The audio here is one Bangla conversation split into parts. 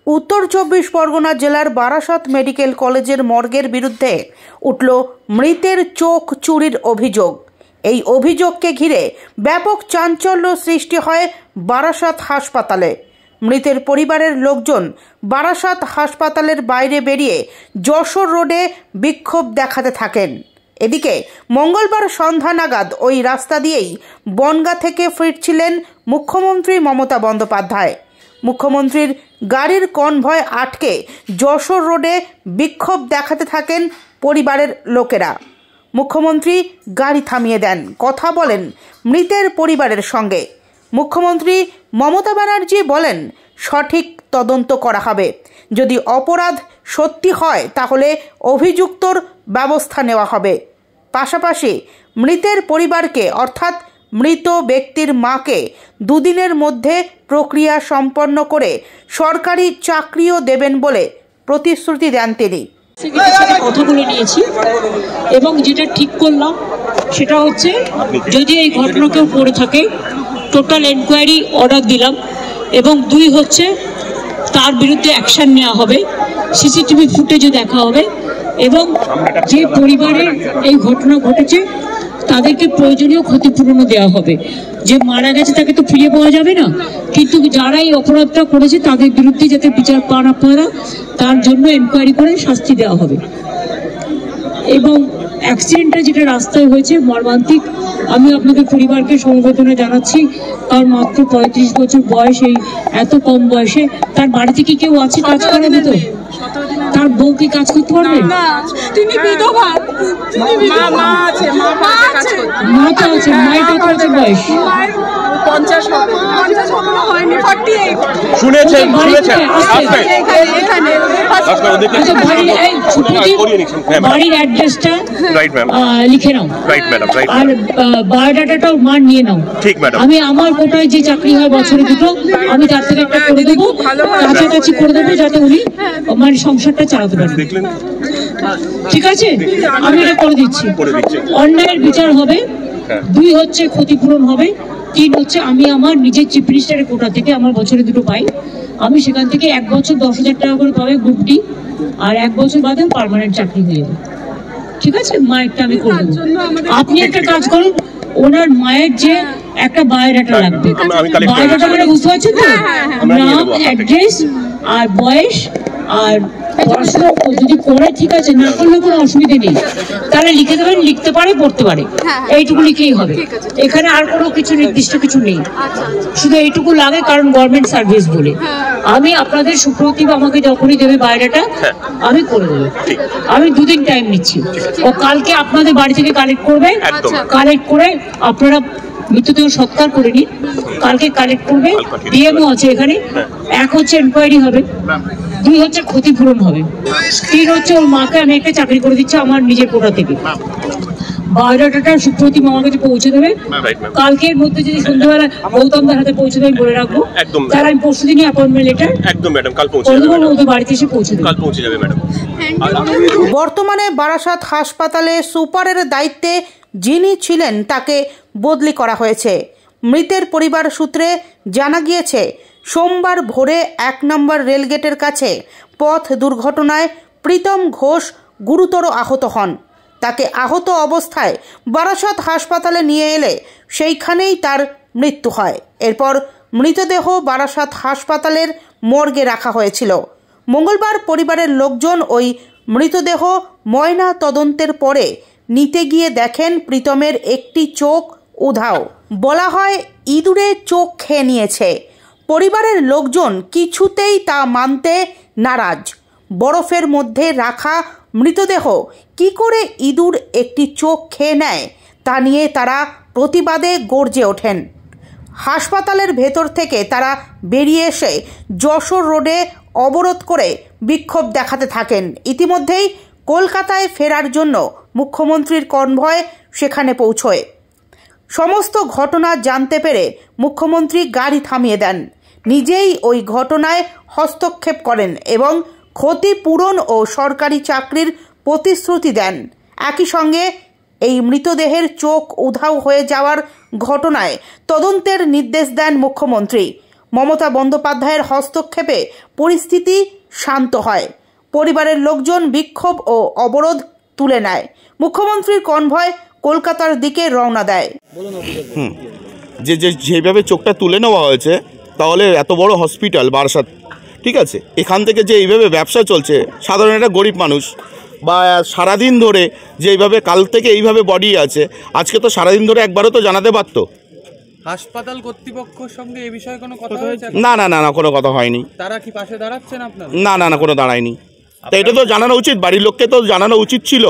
उत्तर 24 परगना जिलार बारासात मेडिकल कलेजेर मर्गेर बिरुद्धे उठल मृतेर चोख चुरिर अभियोग। এই অভিযোগকে ঘিরে ব্যাপক চাঞ্চল্য সৃষ্টি হয় বারাসাত হাসপাতালে। মৃতের পরিবারের লোকজন বারাসাত হাসপাতালের বাইরে বেরিয়ে যশোর রোডে বিক্ষোভ দেখাতে থাকেন। এদিকে মঙ্গলবার সন্ধ্যা নাগাদ ওই রাস্তা দিয়েই বনগাঁ থেকে ফিরছিলেন মুখ্যমন্ত্রী মমতা বন্দ্যোপাধ্যায়। মুখ্যমন্ত্রীর গাড়ির কনভয় আটকে যশোর রোডে বিক্ষোভ দেখাতে থাকেন পরিবারের লোকেরা। মুখ্যমন্ত্রী গাড়ি থামিয়ে দেন, কথা বলেন মৃতের পরিবারের সঙ্গে। মুখ্যমন্ত্রী মমতা ব্যানার্জি বলেন, সঠিক তদন্ত করা হবে, যদি অপরাধ সত্যি হয় তাহলে অভিযুক্তর ব্যবস্থা নেওয়া হবে। পাশাপাশি মৃতের পরিবারকে অর্থাৎ মৃত ব্যক্তির মাকে দুদিনের মধ্যে প্রক্রিয়া সম্পন্ন করে সরকারি চাকরিও দেবেন বলে প্রতিশ্রুতি দেন তিনি। কথা বলে নিয়েছি এবং যেটা ঠিক করলাম সেটা হচ্ছে যদি এই ঘটনা কেউ করে থাকে টোটাল এনকোয়ারি অর্ডার দিলাম এবং 2 হচ্ছে তার বিরুদ্ধে অ্যাকশন নেওয়া হবে, সিসিটিভি ফুটেজে দেখা হবে এবং যে পরিবারের এই ঘটনা ঘটেছে তাদেরকে প্রয়োজনীয় ক্ষতিপূরণও দেওয়া হবে। যে মারা গেছে তাকে তো ফিরে পাওয়া যাবে না, কিন্তু যারা এই অপরাধটা করেছে তাদের বিরুদ্ধে যাতে বিচার পান আপনারা তার জন্য এনকোয়ারি করে শাস্তি দেওয়া হবে। এবং অ্যাক্সিডেন্টটা যেটা রাস্তায় হয়েছে মর্মান্তিক, আমি আপনাদের পরিবারকে সমবেদনা জানাচ্ছি। কারণ মাত্র 35 বছর বয়স, এই এত কম বয়সে তার বাড়ি থেকে কেউ আছে কাজ করে না, তো তার বউ কি কাজ করতে পারবে? তিনি বিধবা, মা আছে, মা তো আছে, মায়ের কত বছর বয়স? 50 হবে, 50 হয়নি, 48 শুনেছেন এখানে। আচ্ছা, বাড়ির অ্যাড্রেসটা লিখে নাও আর বায়োডাটাটাও মার নিয়ে নাও। ঠিক ম্যাডাম। আমি আমার কোটায় যে চাকরি হয় বছরে 2টো, আমি তার থেকে একটা করে দেবো, কাছাকাছি করে দেবো যাতে উনি মানে সংসারটা চালাতে পারেন। ঠিক আছে, আমি এটা করে দিচ্ছি। অন্যায়ের বিচার হবে, 2 হচ্ছে ক্ষতিপূরণ হবে, 3 হচ্ছে আমি আমার নিজের চিফ মিনিস্টারের কোটা থেকে আমার বছরে 2টো পাই, আমি সেখান থেকে 1 বছর 10,000 টাকা করে পাবে গ্রুপ ডি, আর 1 বছর বাদে পার্মানেন্ট চাকরি হয়ে যাবে। ঠিক আছে, মায়েরটা আমি করে দেবো। আপনি একটা কাজ করুন, ওনার মায়ের যে একটা বায়োডাটা লাগবে, বায়োডাটা মানে বুঝতে পারছেন তো, নাম, অ্যাড্রেস আর বয়স আর পড়াশোনা যদি করে, ঠিক আছে, না করলে কোনো অসুবিধা নেই, তাহলে লিখে দেবেন, লিখতে পারে পড়তে পারে, এইটুকু লিখেই হবে। এখানে আর কোনো কিছু নির্দিষ্ট কিছু নেই, শুধু এইটুকু লাগে কারণ গভর্নমেন্ট সার্ভিস বলে। আমি আপনাদের সুপ্রতিভ আমাকে যখনই দেবে বায়োডাটা আমি করে দেবো। আমি 2 দিন টাইম নিচ্ছি, ও কালকে আপনাদের বাড়ি থেকে কালেক্ট করবে, কালেক্ট করে আপনারা মৃতদেহ সৎকার করে নিন, কালকে কালেক্ট করবে, ডিএমও আছে এখানে। 1 হচ্ছে এনকোয়ারি হবে, 2 হচ্ছে ক্ষতিপূরণ হবে, 3 হচ্ছে ওর মাকে আমি একটা চাকরি করে দিচ্ছি আমার নিজের কোটা থেকে। বায়োডাটাটা সুপ্রতিম আমার কাছে পৌঁছে দেবে, কালকের মধ্যে যদি সন্ধ্যাবেলা গৌতমদার হাতে পৌঁছে দেবে বলে রাখবো, তাহলে আমি পরশু দিনই অ্যাপয়েন্টমেন্ট লেটার একদম ম্যাডাম কাল পৌঁছে দেবো, ওদের বাড়িতে এসে পৌঁছে দেবে, কাল পৌঁছে যাবে ম্যাডাম। বর্তমানে বারাসাত হাসপাতালে সুপারের দায়িত্বে যিনি ছিলেন তাকে বদলি করা হয়েছে। মৃতের পরিবার সূত্রে জানা গিয়েছে, সোমবার ভোরে 1 নম্বর রেলগেটের কাছে পথ দুর্ঘটনায় প্রীতম ঘোষ গুরুতর আহত হন। তাকে আহত অবস্থায় বারাসাত হাসপাতালে নিয়ে এলে সেইখানেই তার মৃত্যু হয়। এরপর মৃতদেহ বারাসাত হাসপাতালের মর্গে রাখা হয়েছিল। মঙ্গলবার পরিবারের লোকজন ওই মৃতদেহ ময়না তদন্তের পরে নিতে গিয়ে দেখেন প্রীতমের একটি চোখ উধাও। বলা হয় ইঁদুরে চোখ খেয়ে নিয়েছে। পরিবারের লোকজন কিছুতেই তা মানতে নারাজ। বরফের মধ্যে রাখা মৃতদেহ কি করে ইঁদুর একটি চোখ খেয়ে নেয় তা নিয়ে তারা প্রতিবাদে গর্জে ওঠেন। হাসপাতালের ভেতর থেকে তারা বেরিয়ে এসে যশোর রোডে অবরোধ করে বিক্ষোভ দেখাতে থাকেন। ইতিমধ্যেই কলকাতায় ফেরার জন্য মুখ্যমন্ত্রীর কনভয় সেখানে পৌঁছয়। সমস্ত ঘটনা জানতে পেরে মুখ্যমন্ত্রী গাড়ি থামিয়ে দেন, নিজেই ওই ঘটনায় হস্তক্ষেপ করেন এবং ক্ষতিপূরণ ও সরকারি চাকরির প্রতিশ্রুতি দেন। একই সঙ্গে এই মৃতদেহের চোখ উধাও হয়ে যাওয়ার ঘটনায় তদন্তের নির্দেশ দেন মুখ্যমন্ত্রী। মমতা বন্দ্যোপাধ্যায়ের হস্তক্ষেপে পরিস্থিতি শান্ত হয়। পরিবারের লোকজন বিক্ষোভ ও অবরোধ তুলে নেয়। মুখ্যমন্ত্রীর কনভয় কলকাতার দিকে রওনা দেয়। যেভাবে চোখটা তুলে নেওয়া হয়েছে, তাহলে এত বড় হসপিটাল বারাসাত, ঠিক আছে, এখান থেকে যে এইভাবে ব্যবসা চলছে, সাধারণ একটা গরিব মানুষ বা সারাদিন ধরে যে এইভাবে কাল থেকে এইভাবে বডি আছে, আজকে তো সারাদিন ধরে একবারও তো জানাতে পারতো। হাসপাতাল কর্তৃপক্ষের সঙ্গে এই বিষয়ে কোনো কথা হয়েছে? না না না না, কোনো কথা হয়নি। তারা কি পাশে দাঁড়াচ্ছেন আপনার? না না না, কোনো দাঁড়ায়নি। তো এটা তো জানানো উচিত, বাড়ির লোককে তো জানানো উচিত ছিল,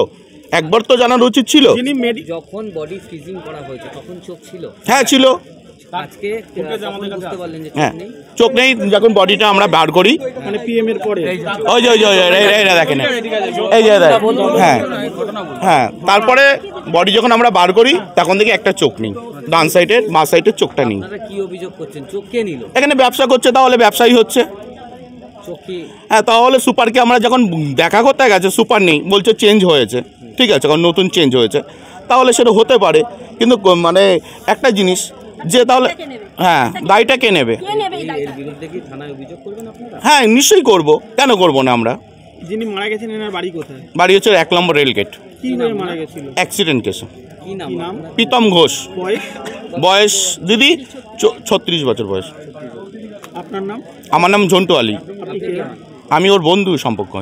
একবার তো জানানো উচিত ছিল। যখন বডি ফ্রিজিং করা হয়েছে তখন চোখ ছিল? হ্যাঁ ছিল। আজকে বুঝতে পারলেন যে হ্যাঁ চোখ নেই, যখন বডিটা আমরা বার করি, মানে পিএম এর পরে ওই যে দেখেন, এই যে হ্যাঁ হ্যাঁ, তারপরে বডি যখন আমরা বার করি তখন থেকে একটা চোখ নেই, ডান সাইডের মা সাইডের চোখটা নেই। আপনারা কি অভিযোগ করছেন? চোখ কে নিল? এখানে ব্যবসা করছে, তাহলে ব্যবসায়ী হচ্ছে। চোখ কি? হ্যাঁ, তাহলে সুপারকে আমরা যখন দেখা করতে গেছে, সুপার নেই, বলছে চেঞ্জ হয়েছে, ঠিক আছে, কারণ নতুন চেঞ্জ হয়েছে, তাহলে সেটা হতে পারে। কিন্তু মানে একটা জিনিস যে তাহলে হ্যাঁ দায়টা কে নেবে? এর বিরুদ্ধে কি থানায় অভিযোগ করবেন আপনারা? হ্যাঁ নিশ্চয়ই করব, কেন করব না আমরা। যিনি মারা গেছেন এনার বাড়ি কোথায়? বাড়ি হচ্ছে 1 নম্বর রেলগেট। কি হয়ে মারা গেছিল? অ্যাক্সিডেন্ট কেসে। কি নাম? প্রীতম ঘোষ। বয়স? বয়স দিদি 36 বছর বয়স। আপনার নাম? আমার নাম ঝন্টু আলী। আপনি কে? আমি ওর বন্ধু সম্পর্ক।